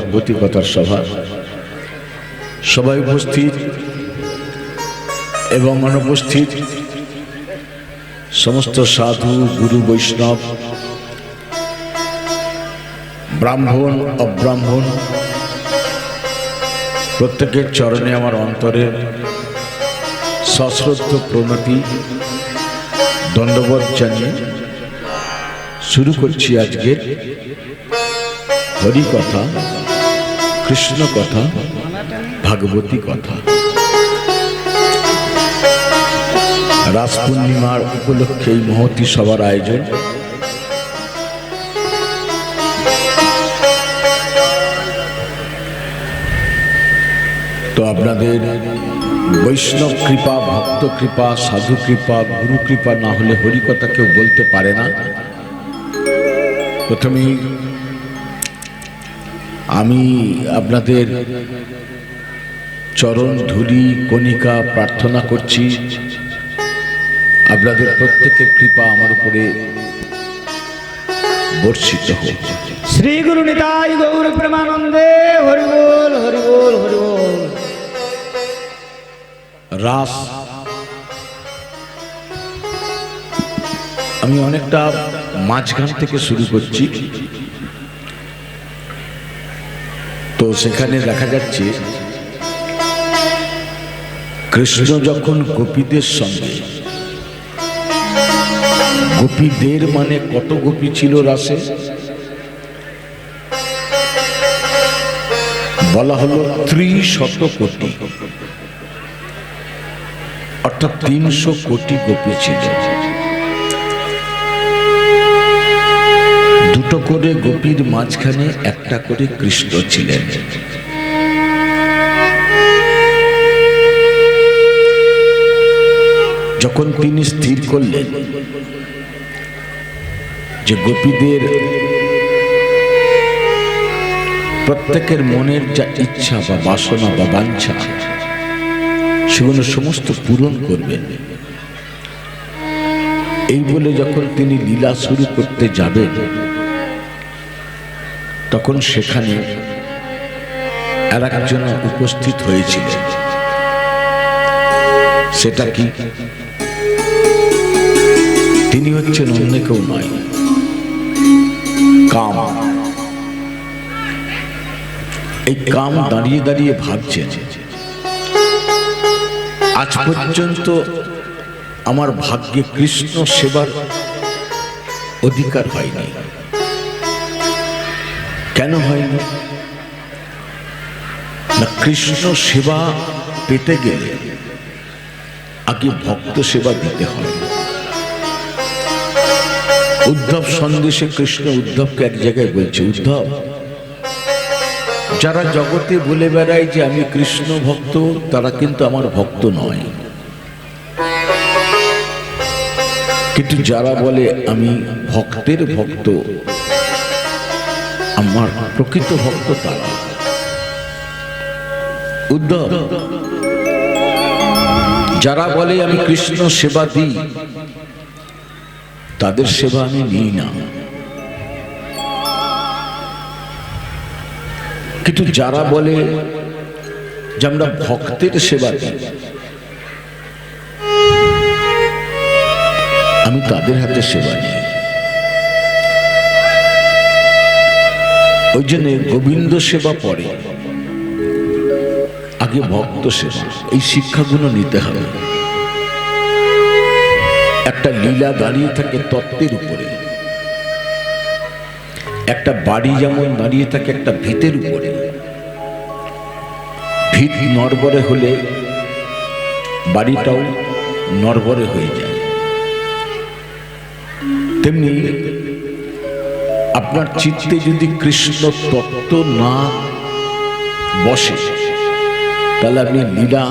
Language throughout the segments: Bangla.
ভাগবতী কথার সভা, সবাই উপস্থিত এবং অনুপস্থিত সমস্ত সাধু গুরু বৈষ্ণব, ব্রাহ্মণ অব্রাহ্মণ, প্রত্যেকের চরণে আমার অন্তরের সশ্রদ্ধ প্রণতি দণ্ডবোধ জানিয়ে শুরু করছি আজকের হরি কথা, কৃষ্ণ কথা, ভাগবতী কথা। রাস পূর্ণিমার উপলক্ষে এই মহতী সভার আয়োজন। তো আপনাদের বৈষ্ণব কৃপা, ভক্ত কৃপা, সাধু কৃপা, গুরু কৃপা না হলে হরিকথা কেউ বলতে পারে না। প্রথমেই আমি আপনাদের চরণ ধূলি কণিকা প্রার্থনা করছি, আপনাদের প্রত্যেকের কৃপা আমার উপরে বর্ষিত হোক। শ্রী গুরু নিতাই গৌর প্রেমানন্দে হরি বল হরি বল হরি বল। রাস আমি অনেকটা মাঝখান থেকে শুরু করছি। তো সেখানে দেখা যাচ্ছে কৃষ্ণ যখন গোপীদের সঙ্গে, গোপীদের মানে কত গোপী ছিল রাসে, বলা হলো 300 কোটি, অর্থাৎ 300 কোটি গোপী ছিল। দুটো করে গোপীর মাঝখানে একটা করে কৃষ্ণ ছিলেন। যখন তিনি স্থির করলেন যে গোপীদের প্রত্যেকের মনের যা ইচ্ছা বা বাসনা বা বাঞ্ছা সেগুলো সমস্ত পূরণ করবেন, এই বলে যখন তিনি লীলা শুরু করতে যাবেন, তখন সেখানে আর একজন উপস্থিত হয়েছিলেন। সেটা কি? তিনি হচ্ছেন অন্য কেউ নয়, কাম। এই কাম দাঁড়িয়ে দাঁড়িয়ে ভাবছেন, আজ পর্যন্ত আমার ভাগ্যে কৃষ্ণ সেবার অধিকার হয়নি। কেন হয়নি? না, কৃষ্ণ সেবা পেতে গেলে আগে ভক্ত সেবা দিতে হয়। উদ্ধব সন্দেশে কৃষ্ণ উদ্ধবকে এক জায়গায় বলছে, উদ্ধব, যারা জগতে বলে বেড়ায় যে আমি কৃষ্ণ ভক্ত, তারা কিন্তু আমার ভক্ত নয়। কিন্তু যারা বলে আমি ভক্তের ভক্ত, আমার প্রকৃত ভক্ত তারা। উদ্ধব, যারা বলে আমি কৃষ্ণ সেবা দিই, তাদের সেবা আমি নিই না। কিন্তু যারা বলে যে আমরা ভক্তের সেবা দিই, আমি তাদের হাতে সেবা নিই। ওই জন্য গোবিন্দ সেবা পরে, আগে ভক্ত সেবা। এই শিক্ষাগুলো নিতে হবে। একটা লীলা দাঁড়িয়ে থাকে তত্ত্বের উপরে, একটা বাড়ি যেমন দাঁড়িয়ে থাকে একটা ভিতের উপরে। ভিত নড়বড়ে হলে বাড়িটাও নড়বড়ে হয়ে যায়। তেমনি আপনার চিত্তে যদি কৃষ্ণ তত্ত্ব না বসে, তাহলে আপনি লীলা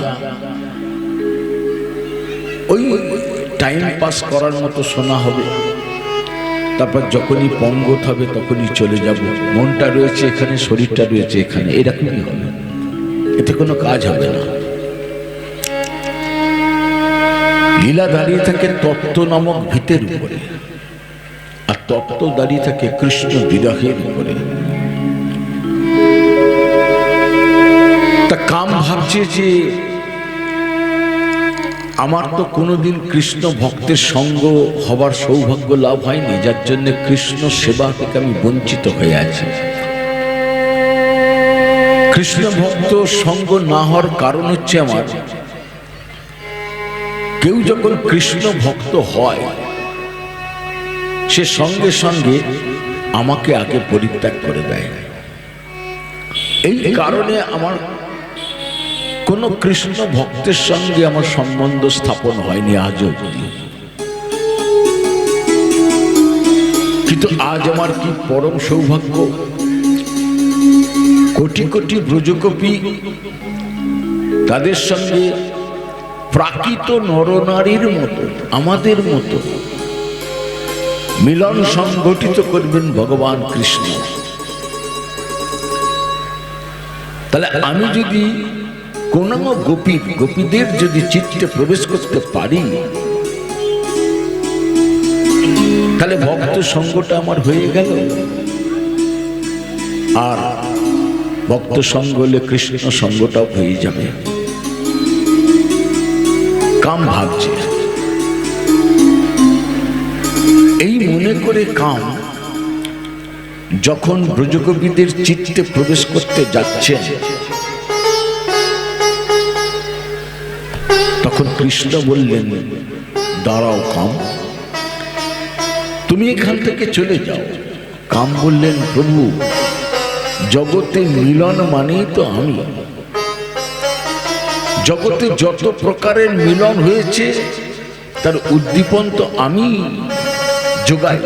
ওই টাইম পাস করার মতো শোনা হবে, তারপর যখনই পঙ্গত হবে তখনই চলে যাব। মনটা রয়েছে এখানে, শরীরটা রয়েছে এখানে, এরকমই হবে। এতে কোনো কাজ হবে না। লীলা দাঁড়িয়ে থাকে তত্ত্ব নামক ভিতের উপরে, আর তত্ত্ব দাঁড়িয়ে থাকে কৃষ্ণ বিরহের উপরে। তা কাম ভাবছে যে আমার তো কোনোদিন কৃষ্ণ ভক্তের সঙ্গ হবার সৌভাগ্য লাভ হয়নি, যার জন্য কৃষ্ণ সেবা থেকে আমি বঞ্চিত হয়ে আছি। কৃষ্ণ ভক্ত সঙ্গ না হওয়ার কারণ হচ্ছে আমার, কেউ যখন কৃষ্ণ ভক্ত হয় সে সঙ্গে সঙ্গে আমাকে আগে পরিত্যাগ করে দেয়। এই কারণে আমার কোন কৃষ্ণ ভক্তের সঙ্গে আমার সম্বন্ধ স্থাপন হয়নি আজ অবধি। কিন্তু আজ আমার কি পরম সৌভাগ্য, কোটি কোটি ব্রজগোপী তাদের সঙ্গে প্রাকৃত নরনারীর মতো আমাদের মতো মিলন সংগঠিত করবেন ভগবান কৃষ্ণ। তাহলে আমি যদি কোন গোপীদের যদি চিত্তে প্রবেশ করতে পারি, তাহলে ভক্ত সঙ্গটা আমার হয়ে গেল। আর ভক্ত সঙ্গ হলে কৃষ্ণ সঙ্গটাও হয়ে যাবে। কাম ভাবছে, এই মনে করে কাম যখন ব্রজগোপীদের চিত্তে প্রবেশ করতে যাচ্ছেন, তখন কৃষ্ণ বললেন, দাঁড়াও কাম, তুমি এখান থেকে চলে যাও। কাম বললেন, প্রভু জগতে মিলন মানেই তো আমি, জগতে যত প্রকারের মিলন হয়েছে তার উদ্দীপন তো আমি যোগাই,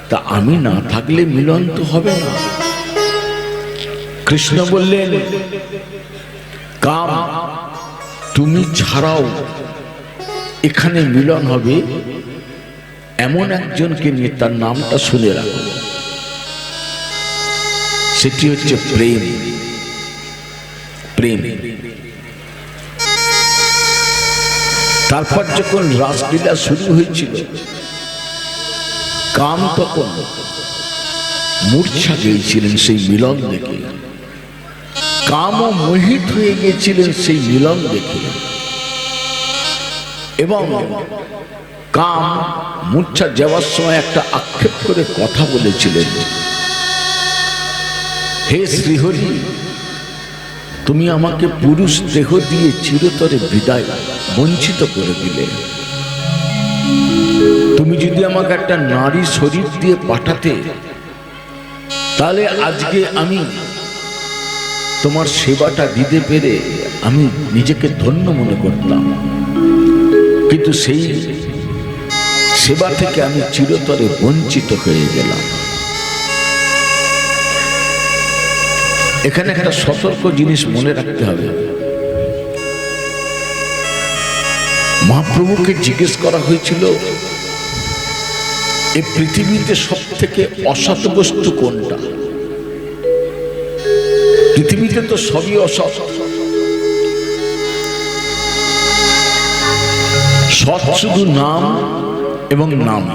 তা আমি না থাকলে মিলন তো হবে না। কৃষ্ণ বললেন, কাম তুমি ছাড়াও এখানে মিলন হবে এমন একজনকে নিয়ে, তার নামটা শুনে রাখো, সেটি হচ্ছে প্রেম। প্রেম। তারপর যখন রাসলীলা শুরু হয়েছিল, কাম তখন মূর্ছা গিয়েছিলেন সেই মিলন দেখে, কামও মোহিত হয়ে গিয়েছিলেন সেই মিলন দেখে। এবং কাম মূর্ছা যাওয়ার সময় একটা আক্ষেপ করে কথা বলেছিলেন, হে শ্রীহরি, তুমি আমাকে পুরুষ দেহ দিয়ে চিরতরে বিদায় বঞ্চিত করে দিলে। তুমি যদি আমাকে একটা নারী শরীর দিয়ে পাঠাতে, তাহলে আজকে আমি তোমার সেবাটা দিতে পেরে আমি নিজেকে ধন্য মনে করতাম। কিন্তু সেই সেবা থেকে আমি চিরতরে বঞ্চিত হয়ে গেলাম। এখানে একটা সতর্ক জিনিস মনে রাখতে হবে। মহাপ্রভুকে জিজ্ঞেস করা হয়েছিল, এই পৃথিবীতে সব থেকে অসৎ বস্তু কোনটা? পৃথিবীতে তো সবই অসৎ, সৎ শুধু নাম এবং নাম।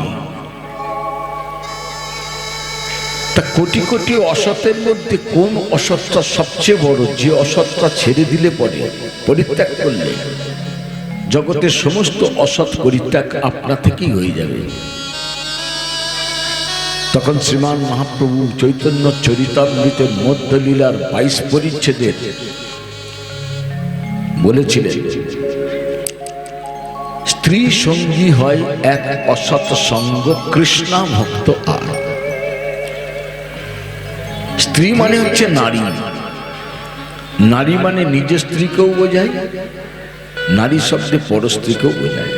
তা কোটি কোটি অসতের মধ্যে কোন অসৎটা সবচেয়ে বড়, যে অসৎটা ছেড়ে দিলে পরে, পরিত্যাগ করলে জগতের সমস্ত অসৎ পরিত্যাগ আপনা থেকেই হয়ে যাবে? তখন শ্রীমান মহাপ্রভু চৈতন্য চরিতামৃতের মধ্যলীলার 22 পরিচ্ছেদের বলেছিলেন, স্ত্রী সঙ্গী হয় এক অসৎ সঙ্গ, কৃষ্ণা ভক্ত আর। স্ত্রী মানে হচ্ছে নারী। নারী মানে নিজের স্ত্রীকেও বোঝায়, নারী শব্দে পরস্ত্রীকেও বোঝায়।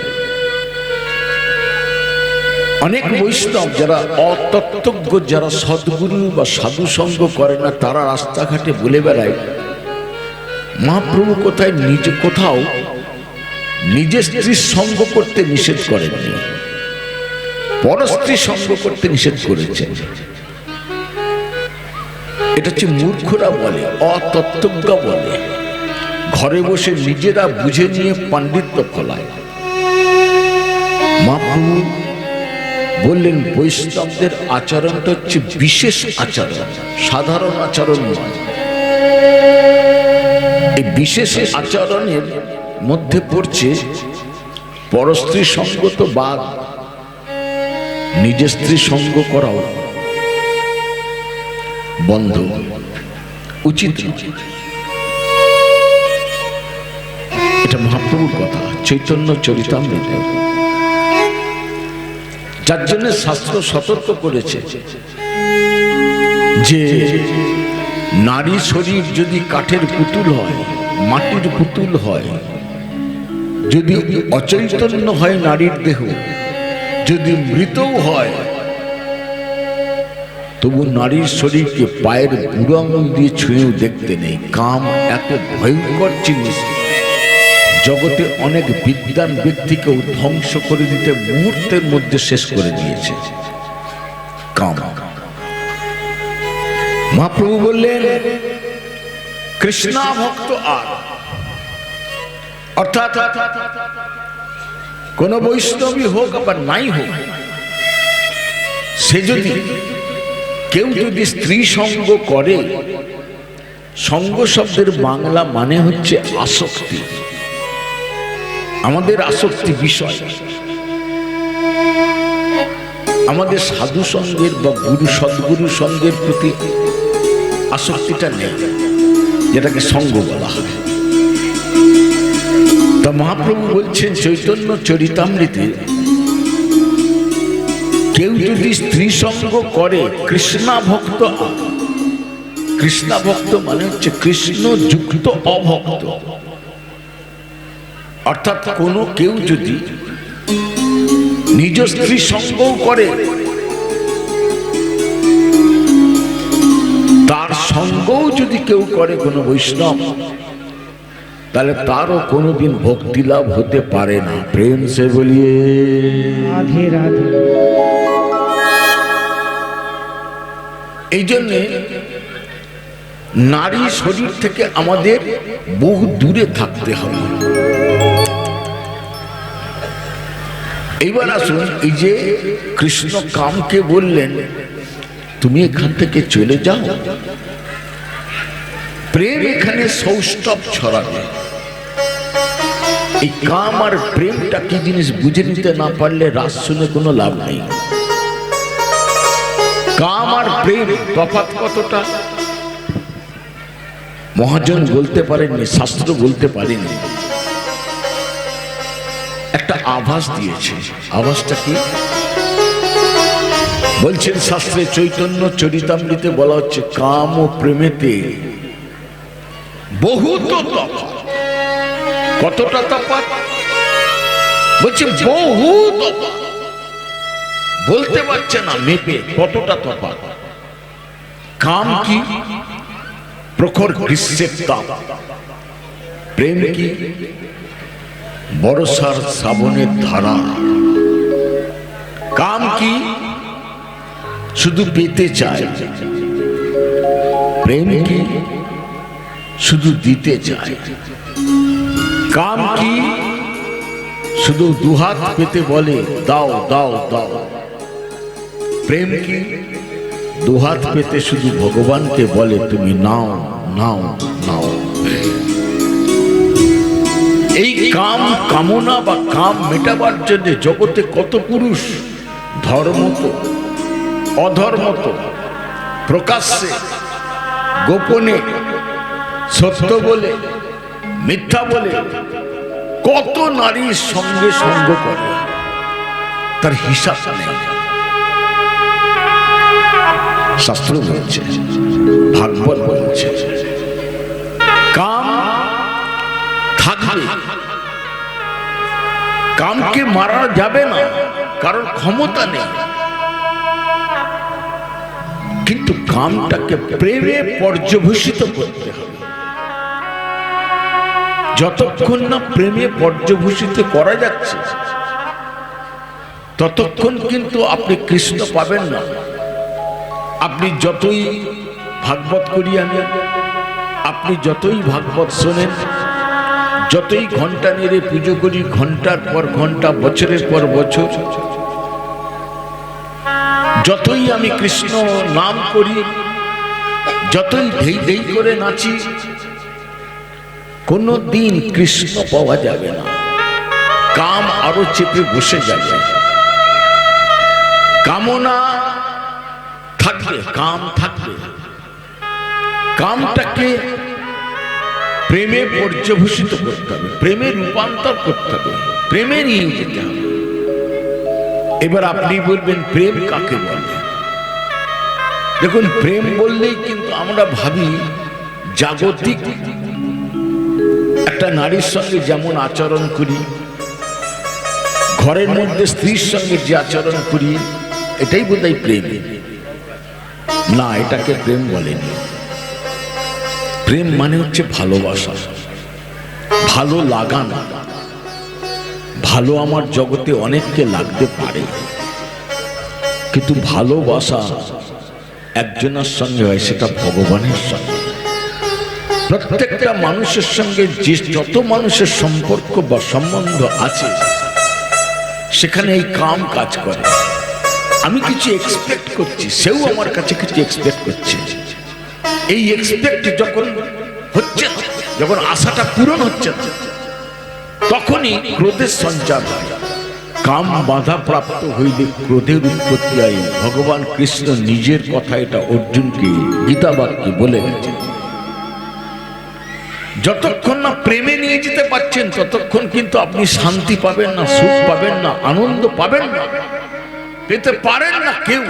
অনেক বৈষ্ণব যারা অতত্ত্বজ্ঞ, যারা সদ্গুরু বা সাধু সঙ্গ করে না, তারা রাস্তাঘাটে বলে বেড়ায় মহাপ্রভু কোথাও নিজের স্ত্রীর সঙ্গ করতে নিষেধ করেননি, পরস্ত্রী সঙ্গ করতে নিষেধ করেছেন। এটা হচ্ছে মূর্খরা বলে, অতত্ত্বজ্ঞ বলে, ঘরে বসে নিজেরা বুঝে নিয়ে পাণ্ডিত্য ফলায়। মহাপ্রভু বললেন, বৈষ্ণবদের আচরণটা হচ্ছে বিশেষ আচরণ, সাধারণ আচরণ নয়। এই বিশেষ আচরণের মধ্যে পড়ছে পরস্ত্রী সঙ্গ তো বাদ, নিজের স্ত্রী সঙ্গ করাও বন্ধ, উচিত নয়। এটা মহাপ্রভুর কথা, চৈতন্য চরিতামৃত, যার জন্য শাস্ত্র সতর্ক করেছে যে নারী শরীর যদি কাঠের পুতুল হয়, মাটির পুতুল হয়, যদি অচৈতন্য হয় নারীর দেহ, যদি মৃতও হয়, তবু নারীর শরীরকে পায়ের বুড়ো আঙুল দিয়ে ছুঁয়েও দেখতে নেই। কাম এত ভয়ঙ্কর জিনিস, জগতে অনেক বিদ্বান ব্যক্তিকেও ধ্বংস করে দিতে মুহূর্তের মধ্যে শেষ করে দিয়েছে কাম। মহাপ্রভু বললেন কৃষ্ণা ভক্ত আর, অর্থাৎ কোন বৈষ্ণবী হোক আবার নাই হোক, সে যদি কেউ যদি স্ত্রী সঙ্গ করে, সঙ্গ শব্দের বাংলা মানে হচ্ছে আসক্তি। আমাদের আসক্তি বিষয়, আমাদের সাধু সঙ্গের বা গুরু সদ্গুরু সঙ্গের প্রতি আসক্তিটা নেই, যেটাকে সঙ্গ বলা হয়। তা মহাপ্রভু বলছেন চৈতন্য চরিতামৃতে, কেউ যদি স্ত্রী সঙ্গ করে কৃষ্ণা ভক্ত, কৃষ্ণা ভক্ত মানে হচ্ছে কৃষ্ণ যুক্ত অভক্ত, অর্থাৎ কোন কেউ যদি নিজ স্ত্রী সঙ্গও করে, তার সঙ্গও যদি কেউ করে কোন বৈষ্ণব, তাহলে তারও কোনোদিন ভক্তি লাভ হতে পারে না। প্রেম সে বলিয়ে রাধে রাধে। এই জন্যে নারী শরীর থেকে আমাদের বহু দূরে থাকতে হবে। এইবার আসুন, এই যে কৃষ্ণ কামকে বললেন তুমি এখান থেকে চলে যাও, প্রেম এখানে সৌষ্ঠব ছড়াবে। এই কাম আর প্রেমটা কি জিনিস বুঝে নিতে না পারলে রাস শুনে কোনো লাভ নেই। কাম আর প্রেম তফাৎ কতটা মহাজন বলতে পারেননি, শাস্ত্র বলতে পারেনি, একটা আভাস দিয়েছে। আভাসটা কি বলছেন শাস্ত্রে? চৈতন্য চরিতামৃতে বলা হচ্ছে কাম ও প্রেমেতে বহুত তফাৎ। কতটা তফাৎ বলছে? বহু তফাৎ, বলতে পারছে না মেপে কতটা তফাৎ। কাম কি? প্রখর গ্রীষ্মের তাপ। প্রেম কি? বর্ষার শ্রাবণের ধারা। কাম কি? শুধু পেতে চায়। প্রেম কি? শুধু দিতে চায়। কাম কি? শুধু দুহাত পেতে বলে দাও দাও দাও। প্রেম কি? দুহাত পেতে শুধু ভগবানকে বলে তুমি নাও নাও নাও। এই কাম কামনা বা কাম মেটাবার জন্য জগতে কত পুরুষ ধর্মত অধর্মত, প্রকাশ্যে গোপনে, সত্য বলে মিথ্যা বলে কত নারীর সঙ্গে সঙ্গ করে, তার হিসাব নেই। শাস্ত্র বলছে, ভাগবত বলছে, কাম থাকবে, কামকে মারা যাবে না, কারণ ক্ষমতা নেই। কিন্তু কামটাকে প্রেমে পর্যবসিত করতে হবে। যতক্ষণ না প্রেমে পর্যবসিত করা যাচ্ছে, ততক্ষণ কিন্তু আপনি কৃষ্ণ পাবেন না। আপনি যতই ভাগবত করি আমি, আপনি যতই ভাগবত শোনেন, যতই ঘন্টা নেড়ে পুজো করি, ঘন্টার পর ঘন্টা, বছরের পর বছর, যতই আমি কৃষ্ণ নাম করি, যতই ধেই ধেই করে নাচি, কোনো দিন কৃষ্ণ পাওয়া যাবে না, কাম আরো চেপে বসে যাবে। কামনা থাকবে, কাম থাকবে, কামটাকে প্রেমে পর্যবসিত করতে হবে, প্রেমে রূপান্তর করতে হবে, প্রেমে নিয়ে যেতে হবে। এবার আপনি বলবেন প্রেম কাকে বলে? দেখুন, প্রেম বললেই কিন্তু আমরা ভাবি জাগতিক একটা নারীর সঙ্গে যেমন আচরণ করি, ঘরের মধ্যে স্ত্রীর সঙ্গে যে আচরণ করি, এটাই বোধহয় প্রেম। না, এটাকে প্রেম বলেনি। প্রেম মানে হচ্ছে ভালোবাসা, ভালো লাগানো। ভালো আমার জগতে অনেককে লাগতে পারে, কিন্তু ভালোবাসা একজনের সঙ্গে হয়, সেটা ভগবানের সঙ্গে। প্রত্যেকটা মানুষের সঙ্গে যে যত মানুষের সম্পর্ক বা সম্বন্ধ আছে, সেখানে এই কাম কাজ করে। আমি কিছু এক্সপেক্ট করছি, সেও আমার কাছে কিছু এক্সপেক্ট করছে। এই এক্সপেক্ট যখন হচ্ছে, যখন আশাটা পূরণ হচ্ছে, তখনই ক্রোধের সঞ্চার হয়। কাম বাধা প্রাপ্ত হইলে ক্রোধের উৎপত্তি হয়। ভগবান কৃষ্ণ নিজের কথা এটা অর্জুনকে গীতা বাক্যে বলে গেছেন। যতক্ষণ না প্রেমে নিয়ে যেতে পারছেন, ততক্ষণ কিন্তু আপনি শান্তি পাবেন না, সুখ পাবেন না, আনন্দ পাবেন না, পেতে পারেন না কেউ।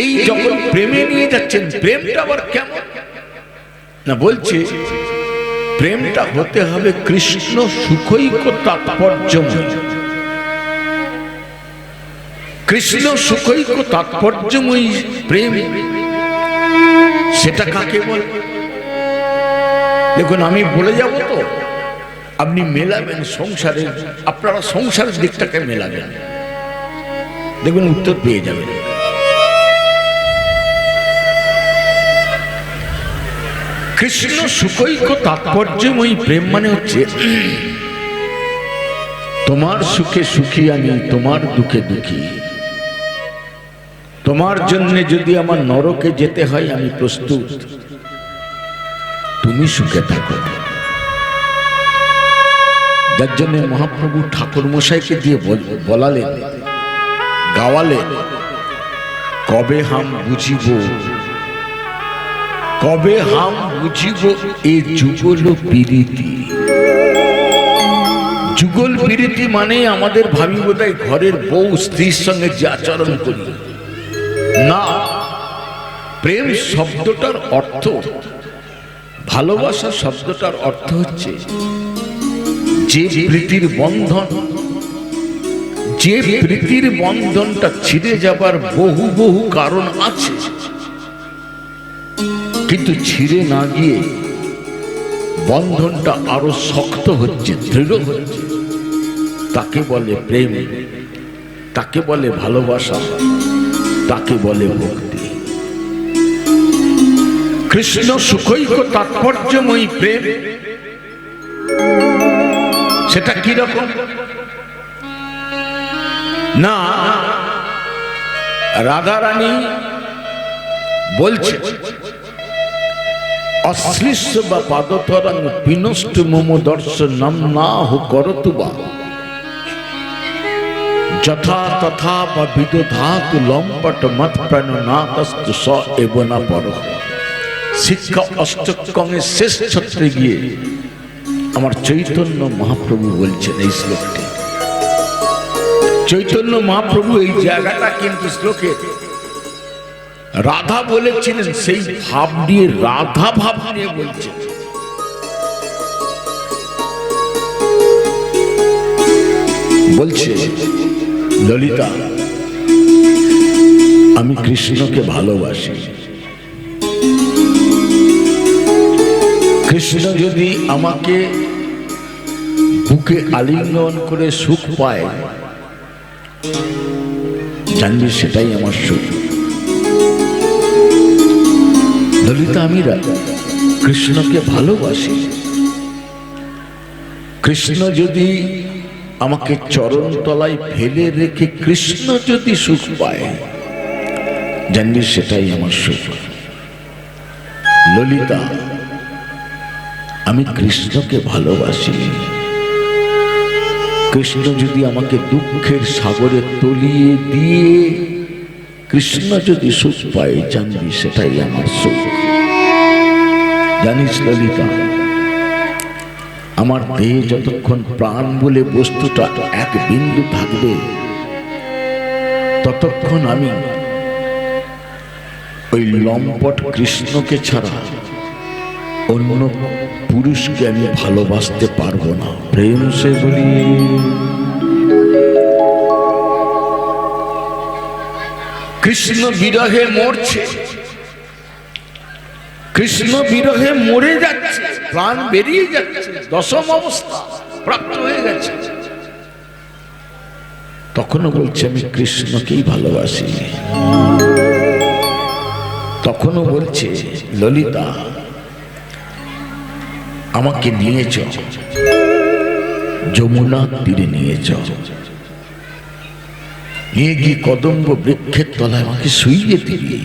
এই যখন প্রেমে নিয়ে যাচ্ছেন, প্রেমটা আবার কেমন না বলছে, প্রেমটা হতে হবে কৃষ্ণ সুখৈক তাৎপর্যময়। কৃষ্ণ সুখৈক তাৎপর্যময়ী প্রেম, সেটা কাকে বলে? দেখুন, আমি বলে যাব তো, আপনি মেলাবেন সংসারে, আপনারা সংসারের দিকটাকে মেলাবেন, দেখবেন উত্তর পেয়ে যাবেন। কৃষ্ণ সুখৈক তাৎপর্যময়ী প্রেম মানে হচ্ছে, তোমার সুখে সুখী আমি, তোমার দুঃখে দুঃখী। তোমার জন্য যদি আমার নরকে যেতে হয়, আমি প্রস্তুত, তুমি সুখে থাকো। যার জন্য মহাপ্রভু ঠাকুর মশাইকে দিয়ে বলালেন, গাওয়ালেন, কবে হাম বুঝিব, কবে হাম বুঝিব এ যুগল প্রীতি। যুগল প্রীতি মানে আমাদের ভাবি বোধহয় ঘরের বউ স্ত্রীর সঙ্গে যে আচরণ করি, না। প্রেম শব্দটার অর্থ, ভালোবাসা শব্দটার অর্থ হচ্ছে যে প্রীতির বন্ধন, যে প্রীতির বন্ধনটা ছিঁড়ে যাবার বহু বহু কারণ আছে, কিন্তু ছিঁড়ে না গিয়ে বন্ধনটা আরো শক্ত হচ্ছে, দৃঢ় হচ্ছে, তাকে বলে প্রেম, তাকে বলে ভালোবাসা, তাকে বলে ভক্তি। কৃষ্ণ সুখৈক তাৎপর্যময়ী প্রেম, সেটা কি রকম না, রাধারানী বলছে, অশ্লিষ্য বা পাদতরং বিনষ্ট মম দর্শনম না হো করতুবা যথা তথা বা বিদধাতু লম্পট মত প্রাণনাথস্তু স এব না পর। শিক্ষা অষ্টকঙ্গের শেষ ছত্রে গিয়ে আমার চৈতন্য মহাপ্রভু বলছেন এই শ্লোকটি। চৈতন্য মহাপ্রভু এই জায়গাটা কিন্তু শ্লোকে রাধা বলেছিলেন, সেই ভাব নিয়ে, রাধা ভাব নিয়ে বলছেন। বলছে, ললিতা, আমি কৃষ্ণকে ভালোবাসি। কৃষ্ণ যদি আমাকে বুকে আলিঙ্গন করে সুখ পায়, জানবি সেটাই আমার সুখ। ললিতা, আমি কৃষ্ণকে ভালোবাসি। কৃষ্ণ যদি আমাকে চরণ তলায় ফেলে রেখে কৃষ্ণ যদি সুখ পায়, জানবি সেটাই আমার সুখ। ললিতা, আমি কৃষ্ণকে ভালোবাসি। কৃষ্ণ যদি আমাকে দুঃখের সাগরে তলিয়ে দিয়ে কৃষ্ণ যদি সুখ পায়, জানবি সেটাই আমার সুখ। জানিস ললিতা, আমার দেহে যতক্ষণ প্রাণ বলে বস্তুটা এক বিন্দু থাকবে, ততক্ষণ আমি ওই লম্পট কৃষ্ণকে ছাড়া অন্য পুরুষকে আমি ভালোবাসতে পারবো না। প্রেম সে বলি কৃষ্ণ বিরহে মরছে, কৃষ্ণ বিরহে মরে যাচ্ছে, প্রাণ বেরিয়ে যাচ্ছে, দশম অবস্থা প্রাপ্ত হয়ে গেছে। তখনও বলছে আমি কৃষ্ণকেই ভালোবাসি। তখনও বলছে ললিতা, আমাকে নিয়ে চল, যমুনা তীরে নিয়ে চল, নিয়ে গিয়ে কদম্ব বৃক্ষের তলায় আমাকে শুইয়ে দিবি।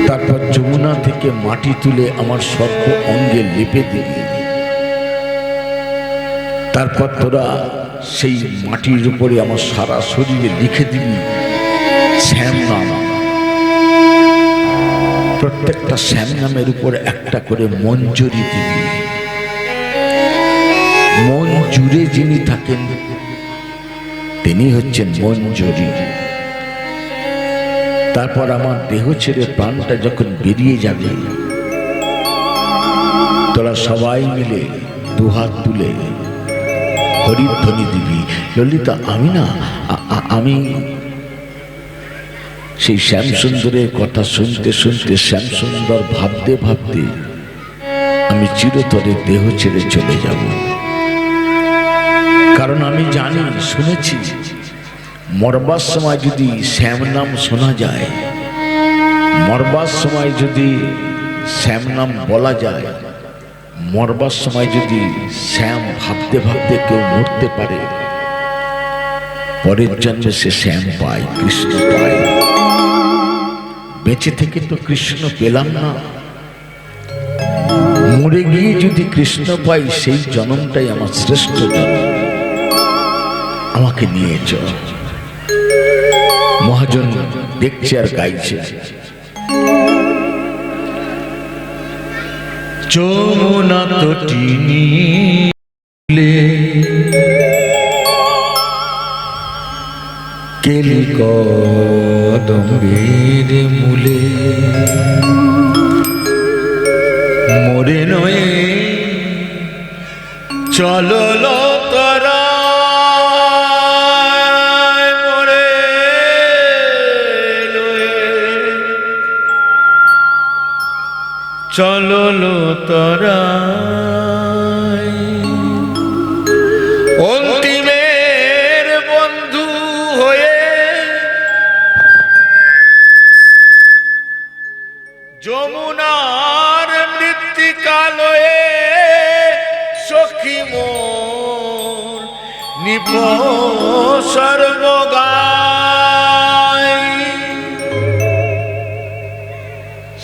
তারপর যমুনা থেকে মাটি তুলে আমার সর্ব অঙ্গে লেপে দিবি। তারপর তোরা সেই মাটির উপরে আমার সারা শরীরে লিখে দিবি শ্যাম নাম। প্রত্যেকটা শ্যাম নামের উপর একটা করে মঞ্জুরি দিবি। মন জুড়ে যিনি থাকেন তিনি হচ্ছেন মঞ্জুরি। তারপর আমার দেহ ছেড়ে প্রাণটা যখন বেরিয়ে যাবে, তোরা সবাই মিলে দুহাত তুলে হরিধ্বনি দিবি। ললিতা, আমি সেই শ্যামসুন্দরের কথা শুনতে শুনতে, শ্যামসুন্দর ভাবতে ভাবতে আমি চিরতরে দেহ ছেড়ে চলে যাব। কারণ আমি জানি, শুনেছি মরবার সময় যদি শ্যাম নাম শোনা যায়, মরবার সময় যদি শ্যাম নাম বলা যায়, মরবার সময় যদি শ্যাম ভাবতে ভাবতে কেউ মরতে পারে, পরের জন্মে সে শ্যাম পায়, কৃষ্ণ পায়। বেঁচে থেকে তো কৃষ্ণ পেলাম না, মরে গিয়ে যদি কৃষ্ণ পাই, সেই জন্মটাই আমার শ্রেষ্ঠ জন্ম। আমাকে নিয়ে চল। মহাজন দেখছে আর গাইছে, যমুনা তটিনীলে কেলি কদম্বের মূলে, মোরে নয়ে চলল তোরা, মোরে নয়ে চলল তোরা। অন্তিমের বন্ধু হয়ে যমুনার মৃত্তিকালয়ে সখী মোর নিপসর্গ গায়।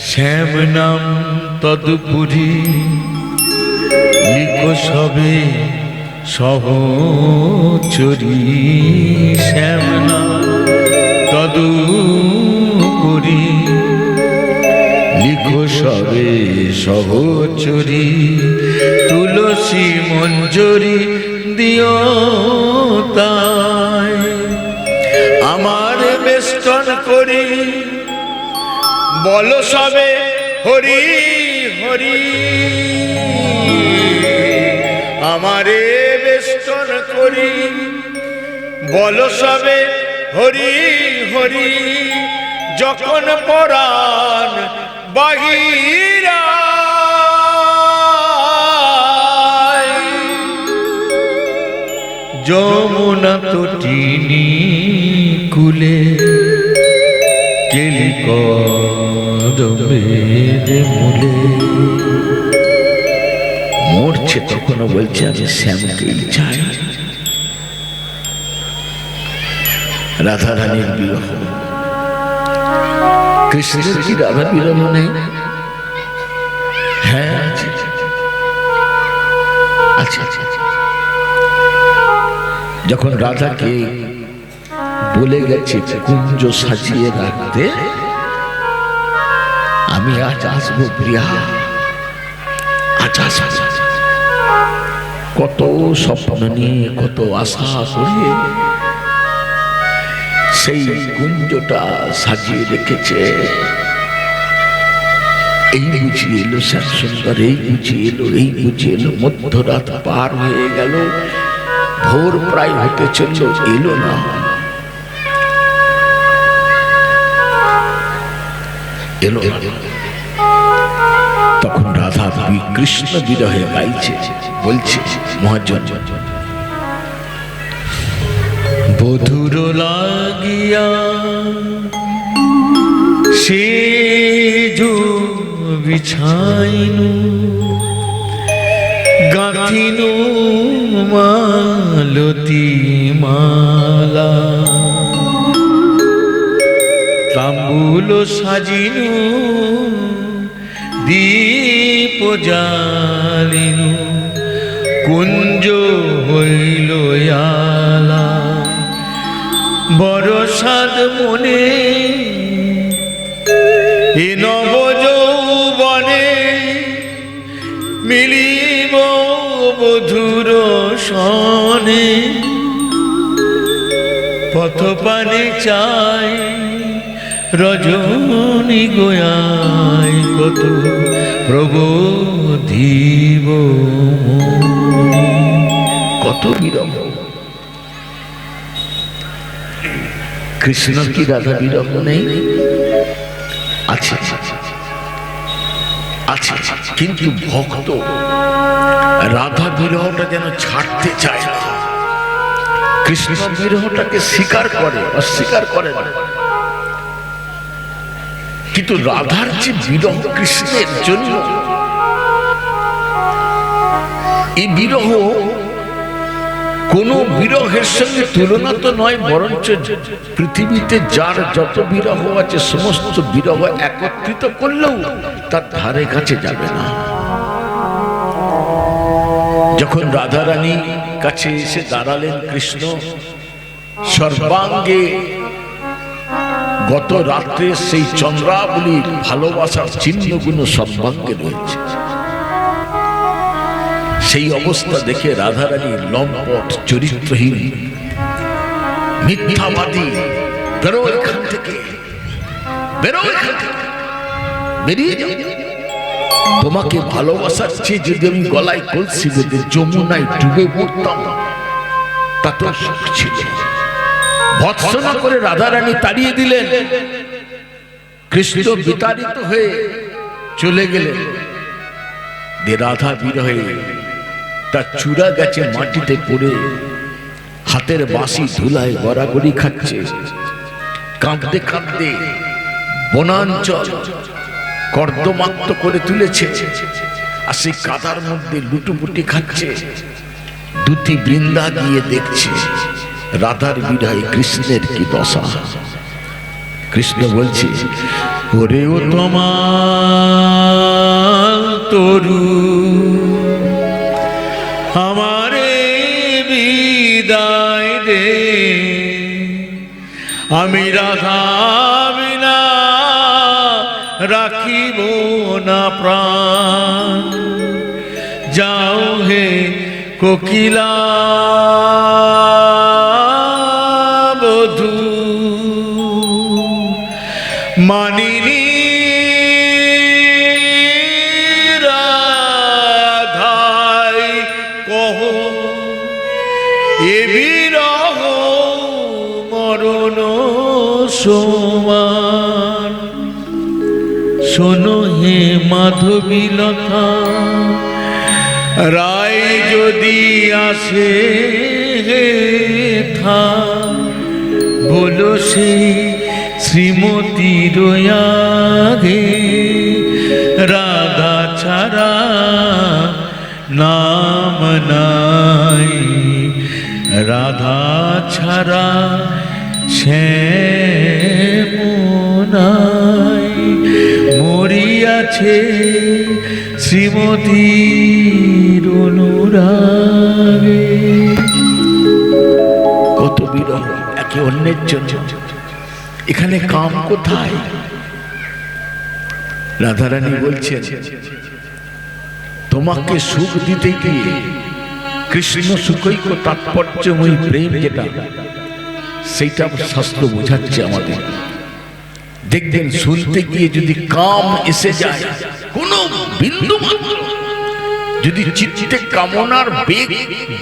শ্যাম নাম তদুপুরি লিখো সবে সহচরী। শ্যাম নাম তদুপুরি লিখো সবে সহচরী। তুলসী মঞ্জরি দিও তাই, আমার বেষ্টন করি বলো সবে হরি হরি। আমারে বেষ্টন করি বলো সবে হরি হরি। যখন পরাণ বাহিরা যমুনা তটিনী কুলে কেলি কদম্বের মূলে। মরছে তখনও বলছে আমি শ্যামকেই চাই। রাধারানীর বিরহ, কৃষ্ণের কি রাধা বিরহ নেই? হ্যাঁ আছে। যখন রাধাকে বলে গেছে কুঞ্জ সাজিয়ে রাখতে, আমি আজ আসবো প্রিয়া, আজ আসবো, কত স্বপ্ন নিয়ে কত আশা করে সেই কুঞ্জটা সাজিয়ে রেখেছে। এই বুঝি এলো শ্যাম সুন্দর, এই বুঝি এলো, এই বুঝি এলো, মধ্যরাত পার হয়ে গেল, ভোর প্রায় হতে চলল, এলো না। এলো না। তখন রাধা কৃষ্ণ বিরহে গাইছে, বলছে মহাজন, বধুর লাগিয়া সে বিছাইনু গাঁথিনু মালতী মালা, তাম্বুল সাজিনু দীপ জ্বালিনু, কুঞ্জ হইল আলা, বড় সাদ মনে এ নব যৌবনে, মিলিব বধুর সনে, পথ পানে চাই রজনী গোয়াই, কত প্রবোধিব কত বিরহ। কৃষ্ণ কি রাধা বিরহ নেই? আছে, আছে, কিন্তু ভক্ত রাধা বিরহটা যেন ছাড়তে চায় না, কৃষ্ণ বিরহটাকে স্বীকার করে, অস্বীকার করে না। কিন্তু রাধার যে বিরহ কৃষ্ণের জন্য, এই বিরহ কোন বিরহের সঙ্গে তুলনা তো নয়, বরঞ্চ পৃথিবীতে যার যত বিরহ আছে সমস্ত বিরহ একত্রিত করলেও তার ধারে কাছে যাবে না। যখন রাধা রানী কাছে এসে দাঁড়ালেন কৃষ্ণ, সর্বাঙ্গে গত রাত্রে সেই চন্দ্রাবলীর ভালোবাসার চিহ্নগুলো সর্বাঙ্গে রয়েছে। সেই অবস্থা দেখে রাধারানী লম্পট, চরিত্রহীন, মিথ্যাবাদী, বেরো এখান থেকে, বেরো এখান থেকে, বেরিয়ে যাও। তোমাকে ভালোবাসার চেয়ে যদি আমি গলায় কলসি বেঁধে যমুনায় ডুবে পড়তাম তা তো সুখ ছিল। ভৎসনা করে রাধারানী তাড়িয়ে দিলেন। কৃষ্ণ বিতাড়িত হয়ে চলে গেলেন। রাধা বিরহে তার চূড়া গেছে মাটিতে পড়ে, হাতের বাঁশি ধুলায় গড়াগড়ি খাচ্ছে, কাঁদতে কাঁদতে বনাঞ্চল কর্দমাক্ত করে তুলেছে, আর সেই কাদার মধ্যে লুটুপুটি খাচ্ছে। দুটি বৃন্দা গিয়ে দেখছে রাধার বিরহে কৃষ্ণের কি দশা। কৃষ্ণ বলছে, ওরে ও তোমার তরু, আমারে বিদায় দে, আমি রাধা বিনা রাখিব না প্রাণ। যাও হে কোকিলা বধূ, মানিনী রাধাই কহ, এ বিরহ মরণ সমান। শোনো হে মাধবীলতা, রায় যদি আসে থা, বলো সেই শ্রীমতীর আগে, রাধা ছাড়া নাম নাই, রাধা ছাড়া শ্যাম নাই। আছে শ্রীমতীর অনুরাগে। কত বিরহ একে অন্যের জন্য। এখানে কাম কোথায়? রাধারানী বলছেন তোমাকে সুখ দিতে গিয়ে কৃষ্ণ সুখৈক তাৎপর্যময়ী প্রেম যেটা, সেইটা শাস্ত্র বোঝাচ্ছে আমাদের। দেখবেন শুনতে গিয়ে যদি কাম এসে যায়, কোনো বিন্দু মাত্র যদি চিত্তে কামনার বেগ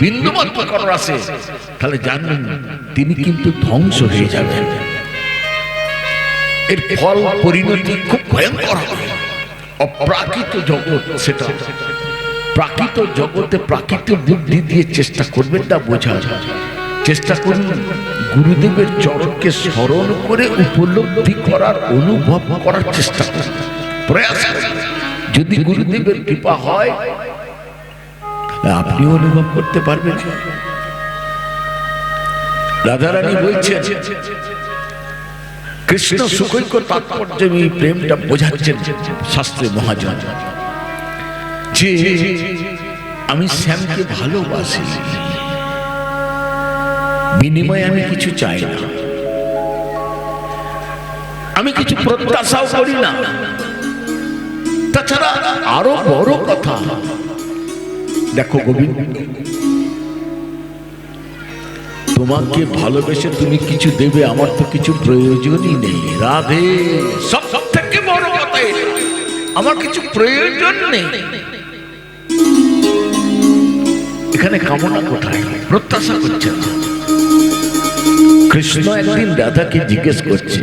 বিন্দু মাত্র করার আসে, তাহলে জানেন তিনি কিন্তু ধ্বংস হয়ে যাবেন। এর ফল পরিণতি খুব ভয়ঙ্কর হবে। অপ্রাকৃত জগৎ সেটা। প্রাকৃত জগতে প্রাকৃত বুদ্ধি দিয়ে চেষ্টা করবেন না বোঝার। চেষ্টা করুন গুরুদেবের চরণকে স্মরণ করে উপলব্ধি করার, অনুভব করার চেষ্টা করুন, প্রয়াস করুন। যদি গুরুদেবের কৃপা হয় আপনি অনুভব করতে পারবেন। রাধারানী বলছেন কৃষ্ণ সুখৈক তাৎপর্য এই প্রেমটা বোঝাচ্ছেন শাস্ত্রে মহাজন, যে আমি শ্যামকে ভালোবাসি, বিনিময়ে আমি কিছু চাই না, আমি কিছু প্রত্যাশাও করি না। তাছাড়া আরো বড় কথা, দেখো গোবিন্দ তোমাকে ভালোবেসে তুমি কিছু দেবে, আমার তো কিছু প্রয়োজনই নেই। রাধে, সব থেকে বড় কথা আমার কিছু প্রয়োজন নেই। এখানে কামনা কোথায়? প্রত্যাশা করছে না। কৃষ্ণ একদিন রাধাকে জিজ্ঞেস করছে,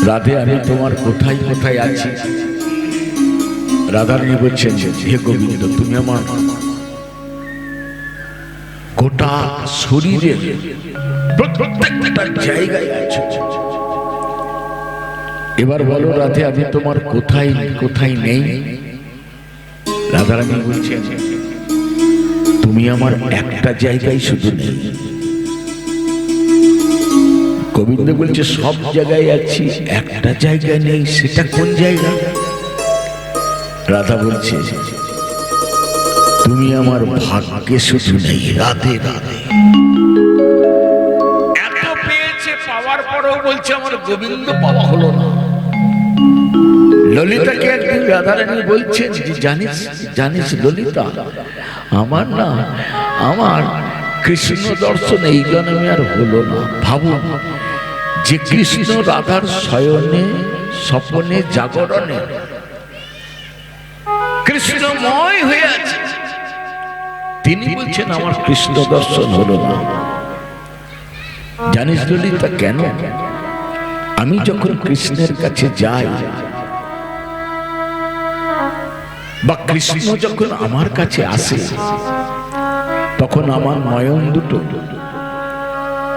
রাধে আমি তোমার কোথায় কোথায় আছি? রাধারানী বলছেন, হে গোবিন্দ তুমি আমার গোটা শরীরের প্রত্যেকটা জায়গায় আছো। এবার বলো রাধে আমি তোমার কোথায় কোথায় নেই? রাধারানী বলছেন তুমি আমার একটা জায়গায় শুধু নেই। গোবিন্দ বলছে সব জায়গায় আছি, একটা জায়গায় নেই, সেটা কোন জায়গা? রাধা বলছে তুমি আমার ভাগ্যে শুধু নেই। রাধে রাধে। এত পেয়েছে, পাওয়ার পরেও বলছে আমার গোবিন্দ পাওয়া হলো না। ললিতাকে একদিন রাধারানী বলছেন যে জানিস জানিস ললিতা, আমার না আমার কৃষ্ণ দর্শন এই জন্মে আর হলো না। ভাবুন যে কৃষ্ণ রাধার শয়নে স্বপনে জাগরণে কৃষ্ণময় হয়ে আছে, তিনি বলছেন আমার কৃষ্ণ দর্শন হলো না। জানিস ললিতা কেন? আমি যখন কৃষ্ণের কাছে যাই বা কৃষ্ণ যখন আমার কাছে আসে, তখন আমার নয়ন দুটো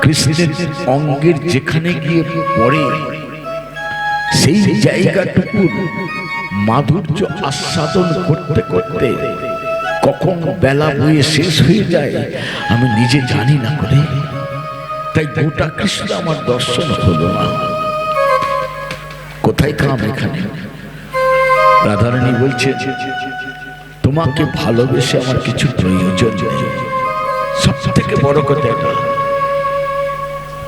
কৃষ্ণের অঙ্গের যেখানে গিয়ে পড়ে, সেই জায়গাটুকু মাধুর্য আস্বাদন করতে করতে কখন বেলা বয়ে শেষ হয়ে যায় আমি নিজে জানি না করে। তাই গোটা কৃষ্ণ আমার দর্শন হলো না। কোথায় কাম এখানে? রাধারানী বলছে তোমাকে ভালোবেসে আমার কিছু প্রয়োজন নেই। সব থেকে বড় কথা এটা,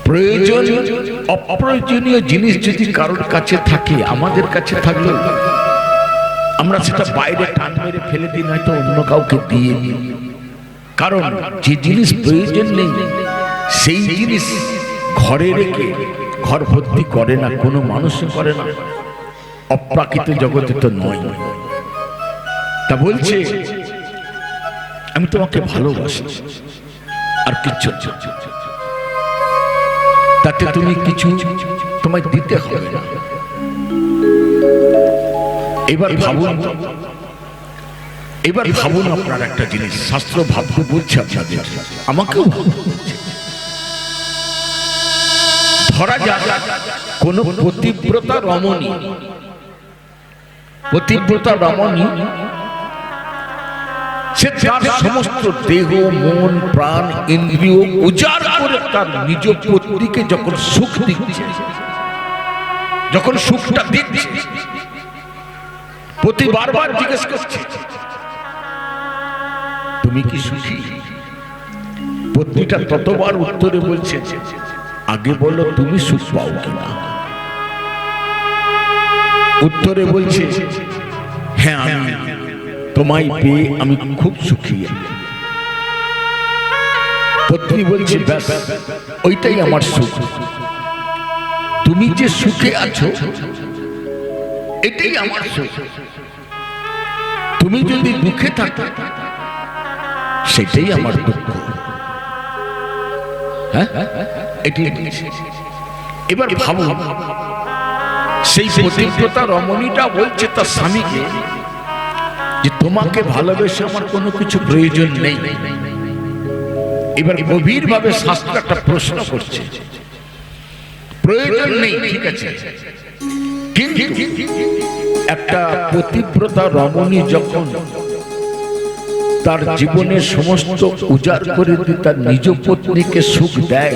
প্রয়োজন অপ্রয়োজনীয় জিনিস যদি কারোর কাছে থাকে, আমাদের কাছে থাকলে আমরা সেটা বাইরে টান মেরে ফেলে দিই, নয়তো অন্য কাউকে দিয়ে দিই। কারণ যে জিনিস প্রয়োজন নেই সেই জিনিস ঘরে রেখে ঘর ভর্তি করে না, কোনো মানুষ করে না, অপ্রাকৃত জগতে তো নয়। তা বলছে আমি তোমাকে ভালোবাসি, আর কিচ্ছু তাতে তুমি কিছু তোমায় দিতে হবে না। এবার ভাবুন আপনার একটা জিনিস, শাস্ত্র ভাবতে বলছে আপনাদের, আমাকেও ধরা যাক কোন পতিব্রতা রমণী সে তার সমস্ত দেহ মন প্রাণ ইন্দ্রিয় উজাড় করে তার নিজ পত্নীকে যখন সুখ দিচ্ছে, যখন সুখটা দিচ্ছে, পতি বারবার জিজ্ঞেস করছে, তুমি কি সুখী? পত্নীটা ততবার উত্তরে বলছে, আগে বলো তুমি সুখ পাও কিনা। উত্তরে বলছে, হ্যাঁ আমি তোমায় পেয়ে আমি খুব সুখী। পত্নী বলছে, ব্যাস ওইটাই আমার সুখ। তুমি যে সুখে আছো এটাই আমার সুখ। তুমি যদি দুঃখে থাকো সেটাই আমার দুঃখ। হ্যাঁ, এটাই। এবার ভাবো, সেই পতিব্রতা রমণীটা বলছে তার স্বামীকে যে তোমাকে ভালোবেসে আমার কোনো কিছু প্রয়োজন নেই। এবার গভীর ভাবে শাস্ত্র একটা প্রশ্ন করছে, প্রয়োজন নেই ঠিক আছে, কিন্তু একটা পতিব্রতা রমণী যখন তার জীবনের সমস্ত উজাড় করে দিয়ে তার নিজ পত্নীকে সুখ দেয়,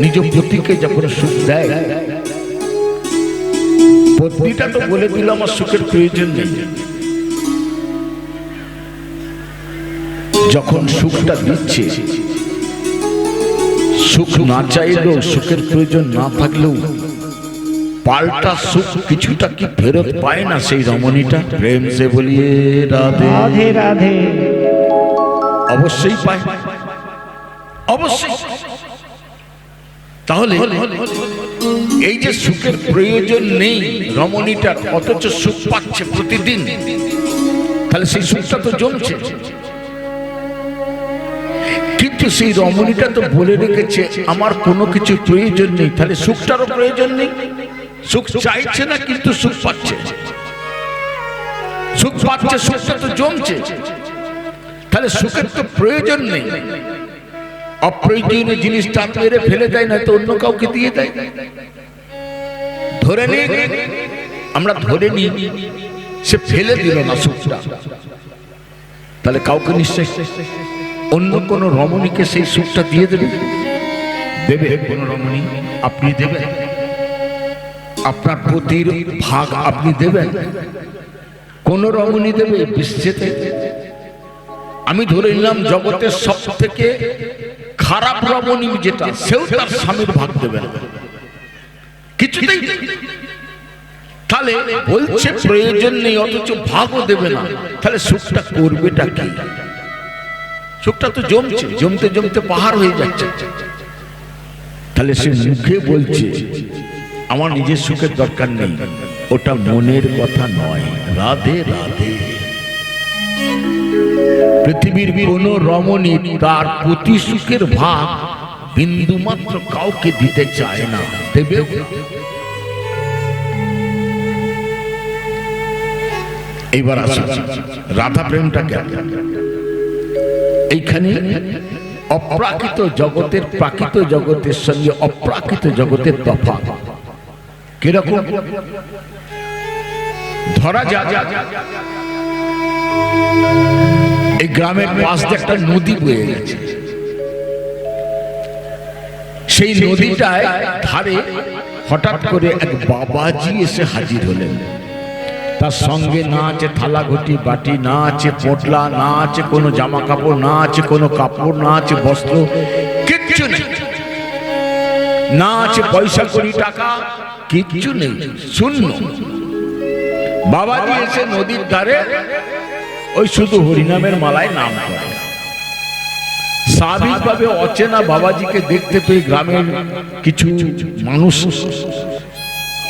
নিজ পতিকে যখন সুখ দেয়, পত্নীটা তো বলে দিল আমার সুখের প্রয়োজন নেই। যখন সুখটা দিচ্ছে, সুখ না চাইলেও, সুখের প্রয়োজন না থাকলেও পাল্টা সুখ কিছুটা কি ফেরত পায় না সেই রমণীটা? প্রেম সে বলিয়ে রাধে রাধে রাধে। অবশ্যই পায়, অবশ্যই। তাহলে এই যে সুখের প্রয়োজন নেই রমণীটার, অথচ সুখ পাচ্ছে প্রতিদিন, তাহলে সেই সুখটা তো জমছে। কিন্তু সেই রমণীটা তো বলে রেখেছে আমার কোনো কিছু প্রয়োজন নেই, তাহলে সুখটারও প্রয়োজন নেই। সুখ চাইছে না কিন্তু সুখ পাচ্ছে, সুখ পাচ্ছে, সুখটা তো জমছে, তাহলে সুখের তো প্রয়োজন নেই। অপ্রয়োজনীয় জিনিসটা মেরে ফেলে দেয়, না তো অন্য কাউকে দিয়ে দেয়। ধরে নিই, আমরা ধরে নিই সে ফেলে দিল না সুখটা, তাহলে কাউকে নিশ্চয় অন্য কোন রমণীকে সেই সুখটা দিয়ে দেবে। দেবে কোন রমণী? আপনি দেবেন? আপনার পতির ভাগ আপনি দেবেন? কোন রমণী দেবে বিশ্বেতে? আমি ধরে নিলাম জগতের সব থেকে খারাপ রমণী যেটা, সেও তার স্বামীর ভাগ দেবে না, কিছুতেই। তাহলে বলছে প্রয়োজন নেই, অথচ ভাগও দেবে না, তাহলে সুখটা করবেটা কি? সুখটা তো জমছে, জমতে জমতে পাহাড় হয়ে যাচ্ছে। তাহলে সে মুখে বলছে আমার নিজের সুখের দরকার নেই, ওটা মনের কথা নয়। রাধে রাধে। পৃথিবীর কোন রমণী তার প্রতি সুখের ভাগ বিন্দু মাত্র কাউকে দিতে চায় না, দেবে? এইবার আসুন রাধা প্রেমটা কেন। এইখানে অপ্রাকৃত জগতের প্রাকৃত জগতের সঙ্গে অপ্রাকৃত জগতের তফাৎ কিরকম? ধরা যাক এই গ্রামের পাশ দিয়ে একটা নদী বয়ে গেছে, সেই নদীটায় ধারে হঠাৎ করে এক বাবাজি এসে হাজির হলেন। তার সঙ্গে না আছে থালা ঘটি বাটি, না আছে পোটলা, না আছে কোনো জামা কাপড়, না আছে কোনো কাপড়, না আছে বস্ত্র, কিচ্ছু নেই। না আছে পয়সা কড়ি টাকা, কিচ্ছু নেই, শূন্য। বাবাজি এসে নদীর ধারে ওই শুধু হরিনামের মালায় নাম করে। স্বাভাবিকভাবে অচেনা বাবাজিকে দেখতে পেয়ে গ্রামের কিছু মানুষ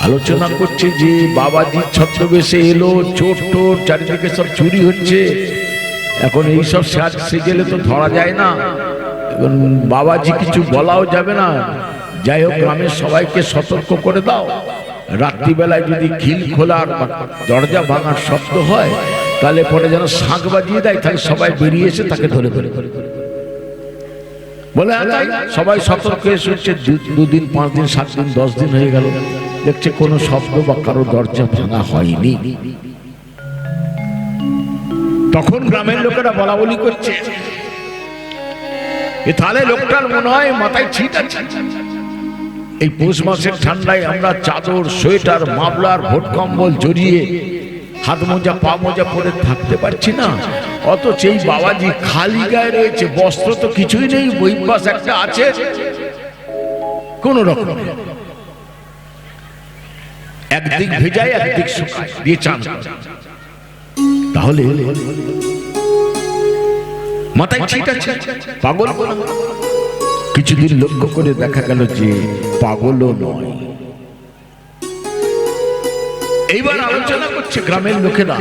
আলোচনা করছে যে বাবাজি ছত্রবেশে এলো, চোর টোর চারিদিকে সব চুরি হচ্ছে, এখন এইসব সে গেলে তো ধরা যায় না, এখন বাবাজি কিছু বলাও যাবে না। যাই হোক, গ্রামের সবাইকে সতর্ক করে দাও, রাত্রিবেলায় যদি খিল খোলার দরজা ভাঙার শব্দ হয় তাহলে পরে যেন শাঁখ বাজিয়ে দেয়, তাহলে সবাই বেরিয়ে এসে তাকে ধরে ধরে বলে। সবাই সতর্ক হয়ে হচ্ছে। 2 দিন 5 দিন 7 দিন 10 দিন হয়ে গেল, দেখছে কোনো শব্দ বা কারো দরজা ভাঙা হয়নি। তখন গ্রামের লোকেরা বলা বলি করছে, তাহলে লোকটার মনে হয় মাথায় ছিট আছে। এই পৌষ মাসের ঠান্ডায় আমরা চাদর, সোয়েটার, মাফলার, ভোট কম্বল জড়িয়ে হাত মোজা পা মোজা পরে থাকতে পারছি না, অথচ এই বাবাজি খালি গায়ে রয়েছে, বস্ত্র তো কিছুই নেই, বইবাস একটা আছে কোন রকম, একদিক ভেজায় একদিক শুকায় দিয়ে চান। তাহলে মাথায় ছিট আছে, পাগল বলা। কিছুদিন লক্ষ্য করে দেখা গেল যে পাগলও নয়। এইবার আলোচনা করছে গ্রামের লোকেরা,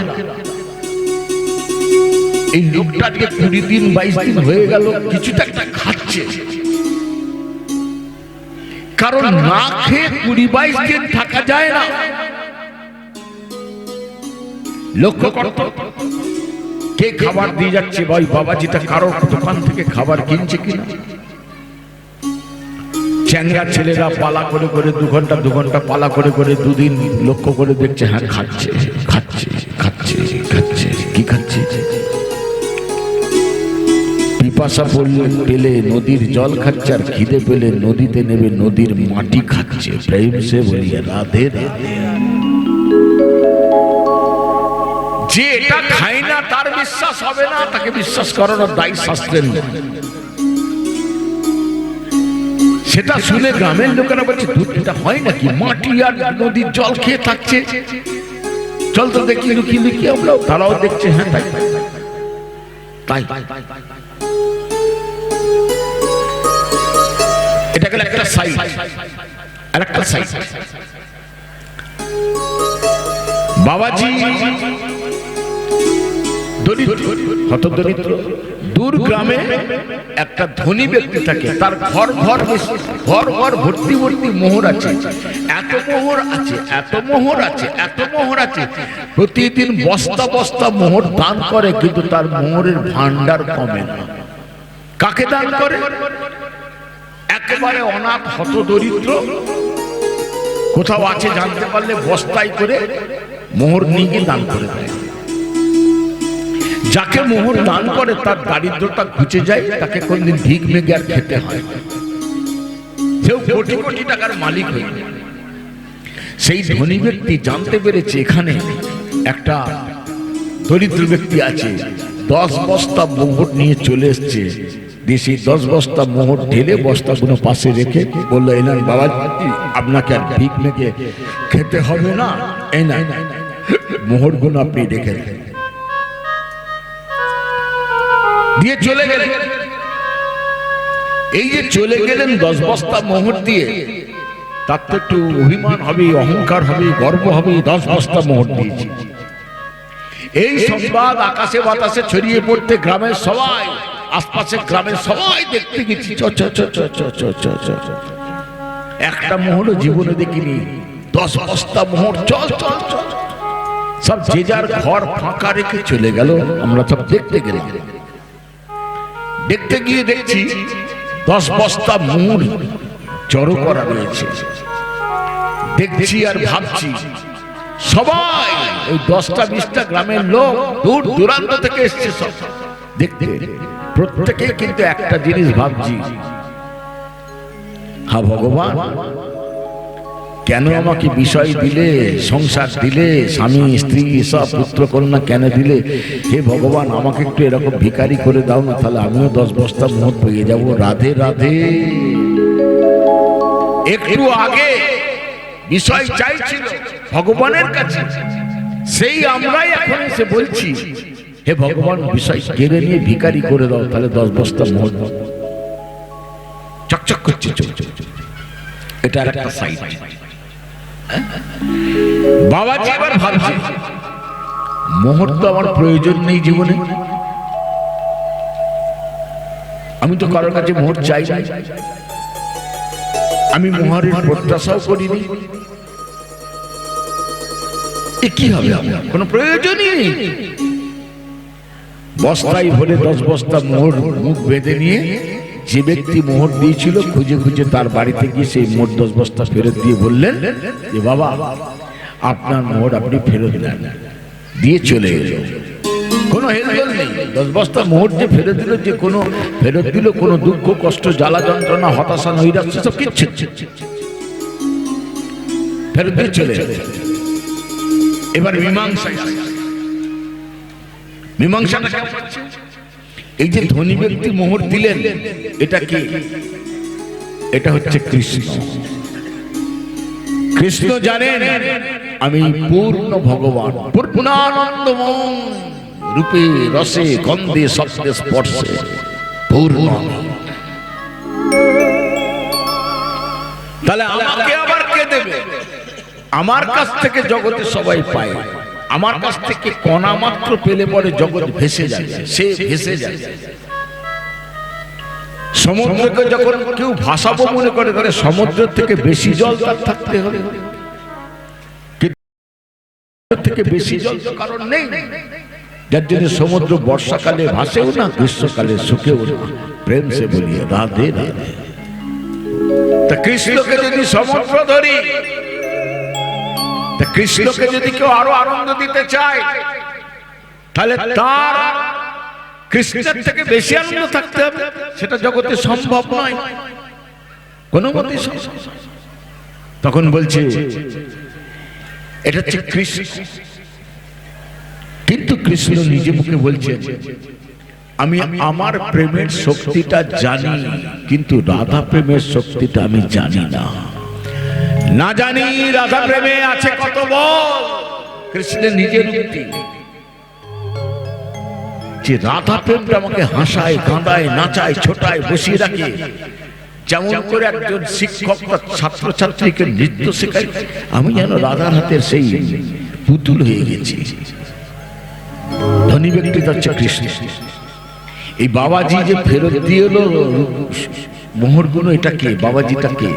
এই লোকটাকে 20 দিন 22 দিন হয়ে গেল কিছুটা একটা খাচ্ছে, কারণ না খেয়ে 20-22 দিন থাকা যায় না। লক্ষ্য করত কে খাবার দিয়ে যাচ্ছে, ভাই বাবাজিটা কারোর দোকান থেকে খাবার কিনছে কিনা। চ্যাংরা ছেলেরা পালা করে করে 2 ঘন্টা পালা করে করে 2 দিন লক্ষ্য করে দেখছে, হ্যাঁ খাচ্ছে খাচ্ছে খাচ্ছে খাচ্ছে। কি খাচ্ছে? পিপাসা পেলে নদীর জল খাচ্ছে, আর খিদে পেলে নদীতে নেবে নদীর মাটি খাচ্ছে। প্রেম সে বলিয়া রাধে রাধে। যে এটা খায় না তার বিশ্বাস হবে না, তাকে বিশ্বাস করানোর দায় শাস্ত্রের। সেটা শুনে গ্রামের লোকেরা বলছে, দুধটা হয় নাকি? মাটি আর নদীর জল খেয়ে থাকছে, চল তো দেখি লুকিয়ে লুকিয়ে আমরাও। তারাও দেখছে, হ্যাঁ তাই তাই। এটা গেল একটা সাইড, আর একটা সাইড। বাবাজি হতদরিদ্র, দূর গ্রামে একটা ধনী ব্যক্তি থাকে, তার ঘর ঘর ভর্তি ভর্তি মোহর আছে। এত মোহর আছে, এত মোহর আছে, এত মোহর আছে, প্রতিদিন বস্তা বস্তা মোহর দান করে, কিন্তু তার মোহরের ভান্ডার কমে না। কাকে দান করে? একেবারে অনাথ হতদরিদ্র, কোথাও আছে জানতে পারলে বস্তায় করে মোহর নিয়ে গিয়ে দান করে দেয়। যাকে মোহর দান করে তার দারিদ্রতা ঘুচে যায়, তাকে কোনদিন ভিক মেঘে আর খেতে হয়। সেও কোটি কোটি টাকার মালিক হয়ে। সেই ধনী ব্যক্তি জানতে পেরেছে এখানে একটা দরিদ্র ব্যক্তি আছে, 10 বস্তা মোহর নিয়ে চলে এসছে। দেশে 10 বস্তা মোহর ঢেলে বস্তাগুলো পাশে রেখে বললো, এই না বাবা, আপনাকে আর ভিক মেঘে খেতে হবে না, এই না মোহরগুলো আপনি রেখে দেন। দিয়ে চলে গেলেন। এই যে চলে গেলেন 10 বস্তা মোহর দিয়ে, তার তো একটু অভিমান হবে, অহংকার হবে, গর্ব হবে, 10 বস্তা মোহর দিয়েছি। এই সংবাদ আকাশে বাতাসে ছড়িয়ে পড়তে গ্রামের সবাই, আশপাশের গ্রামের সবাই দেখতে গেছি। একটা মোহরও জীবনে দেখিনি, 10 বস্তা মোহর, চল চল চল। সব যে যার ঘর ফাঁকা রেখে চলে গেল। আমরা সব দেখতে গেলাম। দেখতে গিয়ে দেখছি 10 বস্তা মোহর জড়ো করা রয়েছে। দেখছি আর ভাবছি, সবাই ওই 10টা 20টা গ্রামের লোক দূর দূরান্ত থেকে এসছে সব দেখতে। প্রত্যেকে কিন্তু একটা জিনিস ভাবছি, হা ভগবান, কেন আমাকে বিষয় দিলে, সংসার দিলে, স্বামী স্ত্রী সব পুত্র কন্যা কেন দিলে? হে ভগবান, আমাকে একটু এরকম ভিখারি করে দাও না, তাহলে আমিও 10 বস্তা মোহর পেয়ে যাব। রাধে রাধে। একটু আগে বিষয় চাইছিল ভগবানের কাছে, সেই আমরাই এখন এসে বলছি, হে ভগবান, বিষয় কেড়ে নিয়ে ভিখারি করে দাও, তাহলে 10 বস্তা মোহর দাও। চকচক করছে। এটা আর একটা সাইড। বাবাজি এবার ভাবছে, মোহর তো আমার প্রয়োজন নেই জীবনে, আমি তো কারোর কাছে মোহর চাই না, আমি মোহরের প্রত্যাশাও করিনি। এ কি হবে? কোনো প্রয়োজনই নেই। বস্তায় ভরে 10 বস্তা মোহর মুখ বেঁধে নিয়ে যে ব্যক্তি মোহর দিয়েছিল খুঁজে খুঁজে তার বাড়িতে গিয়ে সেই মোহর 10 বস্তা ফেরত দিয়ে বললেন যে, বাবা, আপনার মোহর আপনি ফেরত দেন। দিয়ে চলে গেল। কোনো হেলদোল নেই। 10 বস্তা মোহর যে ফেরত দিল, যে কোনো ফেরত দিল, কোনো দুঃখ কষ্ট জ্বালা যন্ত্রণা হতাশা নৈরাশ্য সব কিচ্ছু ফেরত দিয়ে চলে গেল। এবার মীমাংসা মীমাংসাটা কেমন হচ্ছে? এই যে ধনী ব্যক্তি মোহর দিলেন, এটা কি? এটা হচ্ছে কৃষ্ণ। কৃষ্ণ জানেন আমি পূর্ণ ভগবান, পূর্ণানন্দময় রূপে রসে গন্ধে শব্দে স্পর্শে পূর্ণ। তাহলে আমাকে আবার কে দেবে? আমার কাছ থেকে জগতে সবাই পায়, আমার কাছ থেকে কণা মাত্র পেলে পরে জগৎ ভেসে যায়, সে ভেসে যায়। সমুদ্রকে যখন কেউ ভাসাবো মনে করে, তাহলে সমুদ্রের থেকে বেশি জল তার থাকতে হবে, থেকে বেশি জল তো কারণ নেই, যার জন্য সমুদ্র বর্ষাকালে ভাসেও না, গ্রীষ্মকালে শুকেও না। প্রেম সে বলিয়ে রাধে রাধে। তা কৃষ্ণকে যদি সমুদ্র ধরি, তা কৃষ্ণকে যদি কেউ আরো আনন্দ দিতে চায়, তাহলে তার কৃষ্ণের থেকে বেশি আনন্দ থাকতে হবে। সেটা জগতে সম্ভব নয়, কোনো মতেই সম্ভব। তখন বলছে এটা হচ্ছে কৃষ্ণ। কিন্তু কৃষ্ণ নিজে মুখে বলছেন আমি আমার প্রেমের শক্তিটা জানি, কিন্তু রাধা প্রেমের শক্তিটা আমি জানি না। না জানি রাধা প্রেমে আছে কত বল। কৃষ্ণের নিজের উক্তি যে রাধা প্রেমটা আমাকে হাসায়, কাঁদায়, নাচায়, ছোটায়, বসিয়ে রাখে। যেমন করে একজন শিক্ষক তার ছাত্রছাত্রীকে নৃত্য শেখায়, আমি যেন রাধার হাতের সেই পুতুল হয়ে গেছি। ধনী ব্যক্তি হচ্ছে কৃষ্ণ। এই বাবাজি যে ফেরত দিয়ে এলো মোহরগুলো, এটা কে? বাবাজিটা কে?